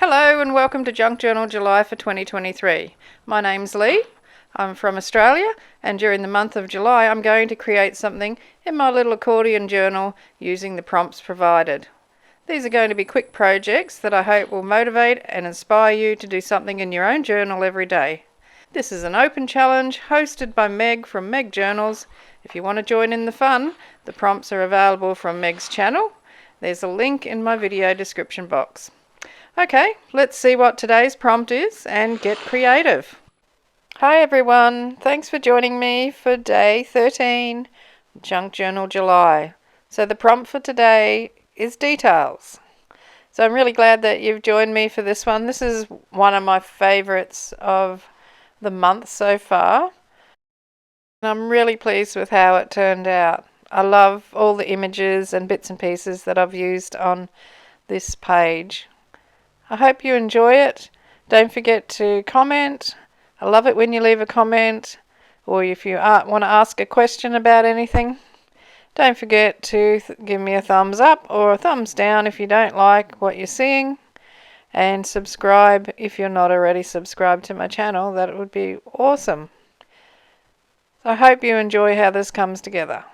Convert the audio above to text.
Hello and welcome to Junk Journal July for 2023. My name's Leigh. I'm from Australia, and during the month of July I'm going to create something in my little accordion journal using the prompts provided. These are going to be quick projects that I hope will motivate and inspire you to do something in your own journal every day. This is an open challenge hosted by Meg from Meg Journals. If you want to join in the fun, the prompts are available from Meg's channel. There's a link in my video description box. Okay, let's see what today's prompt is and get creative. Hi everyone, thanks for joining me for day 13, Junk Journal July. So the prompt for today is details. So I'm really glad that you've joined me for this one. This is one of my favorites of the month so far. I'm really pleased with how it turned out. I love all the images and bits and pieces that I've used on this page. I hope you enjoy it. Don't forget to comment. I love it when you leave a comment, or if you want to ask a question about anything. Don't forget to give me a thumbs up or a thumbs down if you don't like what you're seeing, and subscribe if you're not already subscribed to my channel. That would be awesome. I hope you enjoy how this comes together.